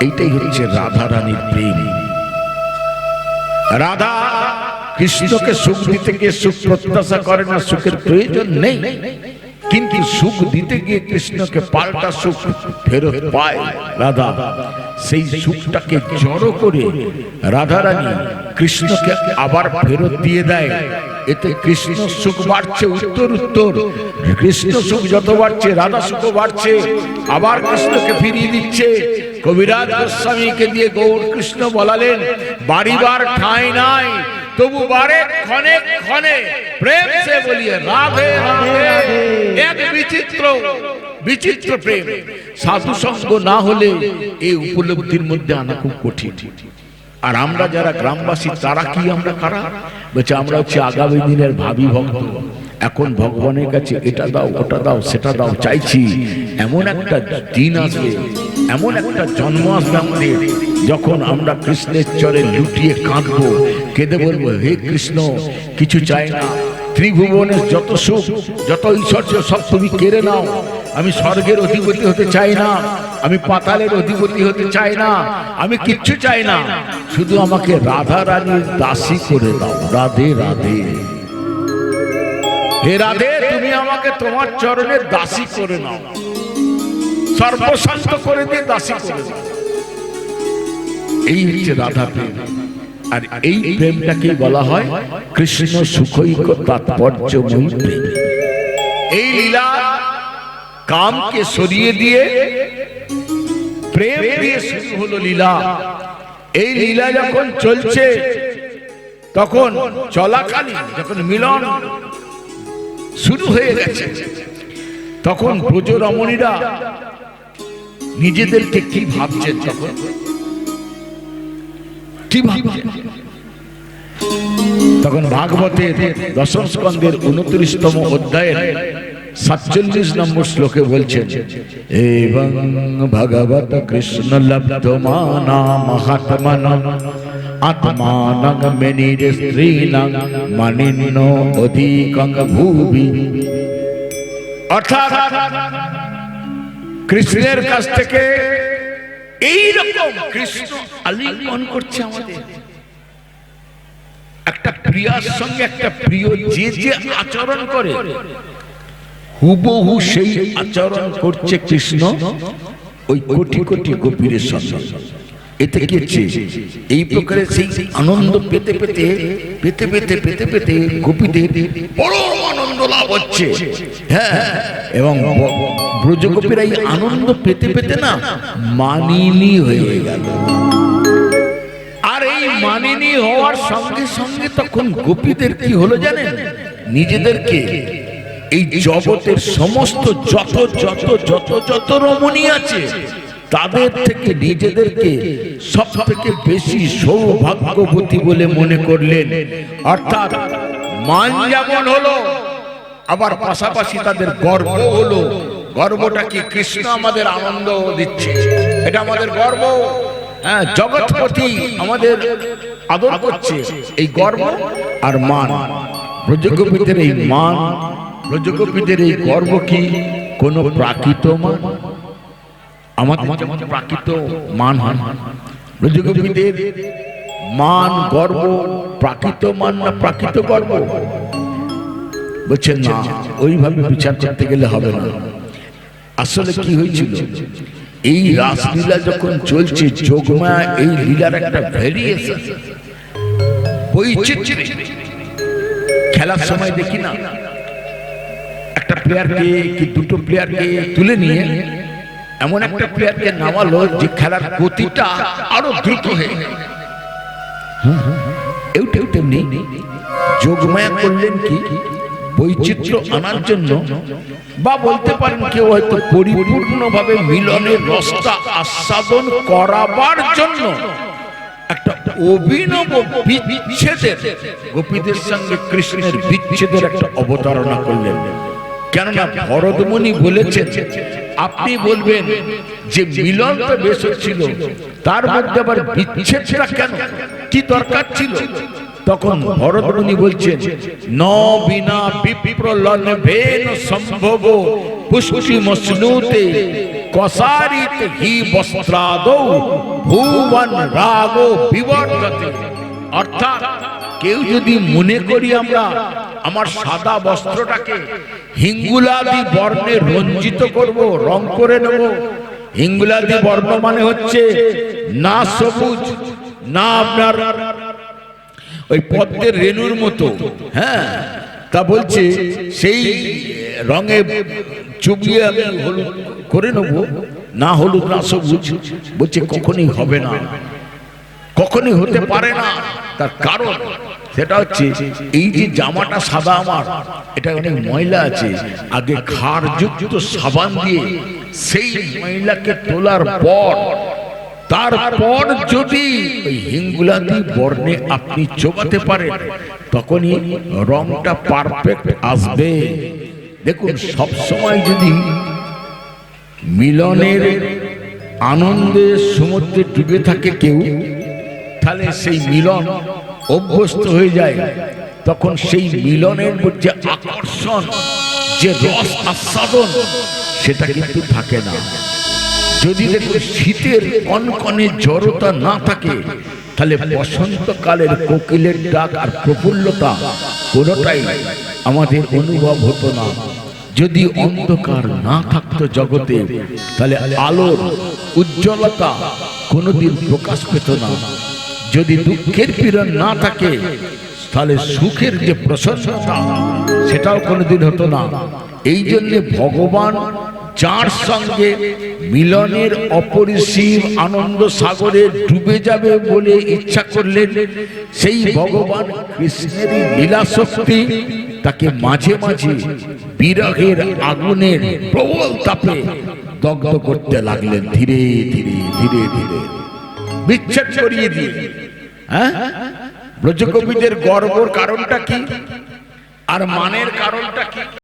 এইটাই হচ্ছে রাধা রানীর প্রেম। রাধা কৃষ্ণকে সুখ দিতে গিয়ে সুখ প্রত্যাশা করে না, সুখের প্রয়োজন নেই, কিন্তু সুখ দিতে গিয়ে কৃষ্ণকে পাল্টা সুখ ফেরত পায় রাধা। সেই সুখটাকে জড়ো করে রাধা রানী কৃষ্ণকে আবার ফেরত দিয়ে দেয়। এতে কৃষ্ণ সুখ বাড়ছে উত্তর উত্তর। কৃষ্ণ সুখ যত বাড়ছে, রাধা সুখ বাড়ছে, আবার কৃষ্ণকে ফিরিয়ে দিচ্ছে। কবিরাজ গোস্বামীকে দিয়ে গৌর কৃষ্ণ বলালেন, বাড়িবার ঠাঁই নাই, তবু বারে ক্ষণে ক্ষণে প্রেম সে বলিয়ে রাধে রাধে। এক বিচিত্র বিচিত্র প্রেম। সাধু সঙ্গ না হলে এই উপলব্ধির মধ্যে আনা খুব কঠিন। আর আমরা যারা গ্রামবাসী, তারা কি? আমরা কারা? বলছে আমরা হচ্ছে আগামী দিনের ভাবি ভক্ত। এখন ভগবানের কাছে এটা দাও, ওটা দাও, সেটা দাও চাইছি। এমন একটা দিন আসবে, এমন একটা জন্ম আসবে আমাদের, যখন আমরা কৃষ্ণের চরে লুটিয়ে কাঁদবো, কেঁদে বলবো, হে কৃষ্ণ, কিছু চাই না, ত্রিভুবনের যত সুখ, যত ঐশ্বর্য সব তুমি কেড়ে নাও। আমি স্বর্গের অধিপতি হতে চাই না, আমি পাতালের অধিপতি হতে চাই না, আমি কিচ্ছু চাই না, শুধু আমাকে রাধা রানীর দাসী করে দাও। রাধে রাধে। হে রাধে, তুমি আমাকে তোমার চরণের দাসী করে নাও, সর্বশান্ত করে দিয়ে দাসী করে দাও। এই হচ্ছে রাধা প্রেম। আর এই প্রেমটাকে বলা হয় কৃষ্ণ সুখৈক তাৎপর্যময়ী প্রেম। এই লীলা কামকে সরিয়ে দিয়ে প্রেম দিয়ে শুরু হলো লীলা। এই লীলা যখন চলছে, তখন চলাকালীন যখন মিলন শুরু হয়ে গেছে, তখন ব্রজ রমণীরা নিজেদেরকে কি ভাবছেন? তখন কি ভাবছেন? তখন ভাগবতের দশম স্কন্ধের 29তম অধ্যায়ের 47 নম্বর শ্লোকে বলছেন, এবং ভগবত কৃষ্ণ লব্ধমানা মহাত্মনা আত্মানং মেনির স্ত্রীণং মানিন্য অধিকং ভুবি। অর্থাৎ কৃষ্ণের কাছ থেকে এইরকম কৃষ্ণ আলিঙ্গন করছে আমাদের। একটা প্রিয়ার সঙ্গে একটা প্রিয় যে যে আচরণ করে, হুবহু সেই আচরণ করছে কৃষ্ণ ওই কোটি কোটি গোপীর সঙ্গে। এতে কি হচ্ছে? এই প্রকারে সেই আনন্দ পেতে পেতে পেতে পেতে পেতে পেতে গোপীদের বড় আনন্দ লাভ হচ্ছে। হ্যাঁ, এবং ব্রজগোপীরা এই আনন্দ পেতে পেতে না মানিনী হয়ে গেল। আর এই মানিনী হওয়ার সঙ্গে সঙ্গে তখন গোপীদের কি হলো জানেন? নিজেদেরকে এই জগতের সমস্ত যত যত যত যত রমণী আছে তাদের থেকে নিজেদেরকে সব থেকে বেশি সৌভাগ্যবতী বলে মনে করলেন। অর্থাৎ মান যেমন হলো, আবার পাশাপাশি তাদের গর্ব হলো। গর্বটা কি? কৃষ্ণ আমাদের আনন্দ দিচ্ছে, এটা আমাদের গর্ব। হ্যাঁ, জগৎপতি আমাদের আদর করছে, এই গর্ব আর মান। ব্রজগোপীদের এই মান, ব্রজগোপীদের এই গর্ব কি কোনো প্রাকৃত মান? আমাদের যেমন প্রাকৃত মান হয়, ব্রজগোপীদের মান গর্ব প্রাকৃত মান না প্রাকৃত গর্ব? বলছেন না, ওইভাবে বিচার করতে গেলে হবে না। আসলে কি হয়েছিল, এই রাসলীলা যখন চলছে, যোগমায়া এই লীলার একটা ভেরিয়েশন, বৈচিত্র্য। খেলার সময় দেখি না, একটা প্লেয়ারকে কি দুটো প্লেয়ারকে তুলে নিয়ে এমন একটা প্লেয়ারকে নামালো যে খেলার গতিটা আরো দ্রুত হয়ে গেল। তেমনি যোগমায়া করলেন কি, বৈচিত্র্য আনার জন্য, বা বলতে পারেন কেউ হয়তো পরিপূর্ণভাবে মিলনের রসটা আস্বাদন করাবার জন্য একটা অভিনব বিচ্ছেদের, গোপীদের সঙ্গে কৃষ্ণের বিচ্ছেদের একটা অবতারণা করলেন। কেননা ভরতমুনি বলেছেন, আপনি বলবেন যে মিলন তো বেশ হচ্ছিল, তার মধ্যে আবার বিচ্ছেদটা কেন, কি দরকার ছিল? তখন ভরতমুনি বলছেন, ন বিনা বিপ্রলন ভেন সম্ভব পুষ্টি মসনুতে কসারিত হি বস্ত্রাদৌ ভুবন রাগ বিবর্ততে। অর্থাৎ কেউ যদি মনে করি আমরা আমার সাদা বস্ত্রটাকে হিঙ্গুলাদি বর্ণে রঞ্জিত করব, রং করে নেব। হিঙ্গুলাদি বর্ণ মানে হচ্ছে না সবুজ, না আপনার ওই পদ্মের রেণুর মতো, হ্যাঁ, তা বলছে সেই রঙে চুবিয়ে আমি হলুদ করে নেব, না হলুদ না সবুজ। বলছে কখনই হবে না, কখনই হতে পারে না। তার কারণ সেটা হচ্ছে এই যে জামাটা সাদা আমার, এটা অনেক ময়লা আছে, আগে ক্ষারযুক্ত সাবান দিয়ে সেই ময়লাকে তোলার পর, তারপর যদি ওই হিঙ্গুলাদি বর্ণে আপনি চোবাতে পারেন, তখনই রংটা পারফেক্ট আসবে। দেখুন, সব সময় যদি মিলনের আনন্দে সমুদ্রে ডুবে থাকে কেউ, তাহলে সেই মিলন অভ্যস্ত হয়ে যায়। তখন সেই মিলনের যে আকর্ষণ, যে রস আস্বাদন, সেটা কিন্তু থাকে না। যদি দেখুন শীতের কনকনে জড়তা না থাকে, তাহলে বসন্তকালের কোকিলের ডাক আর প্রফুল্লতা কোনোটাই আমাদের অনুভব হতো না। যদি অন্ধকার না থাকতো জগতে, তাহলে আলোর উজ্জ্বলতা কোনোদিন প্রকাশ পেত না। যদি দুঃখের পীড়ন না থাকে, তাহলে সুখের যে প্রসন্নতা, সেটাও কোনোদিন হতো না। এই জন্য ভগবান যার সঙ্গে মিলনের অপরিসীম আনন্দ সাগরে ডুবে যাবে বলে ইচ্ছা করলেন, সেই ভগবান কৃষ্ণের লীলা শক্তি তাকে মাঝে মাঝে বিরহের আগুনের প্রবল তাপে দগ্ধ করতে লাগলেন। ধীরে ধীরে ধীরে ধীরে বিচ্ছেদ করিয়ে দিয়ে। হ্যাঁ, ব্রজকবিদের গর্বর কারণটা কি আর মানের কারণটা কি?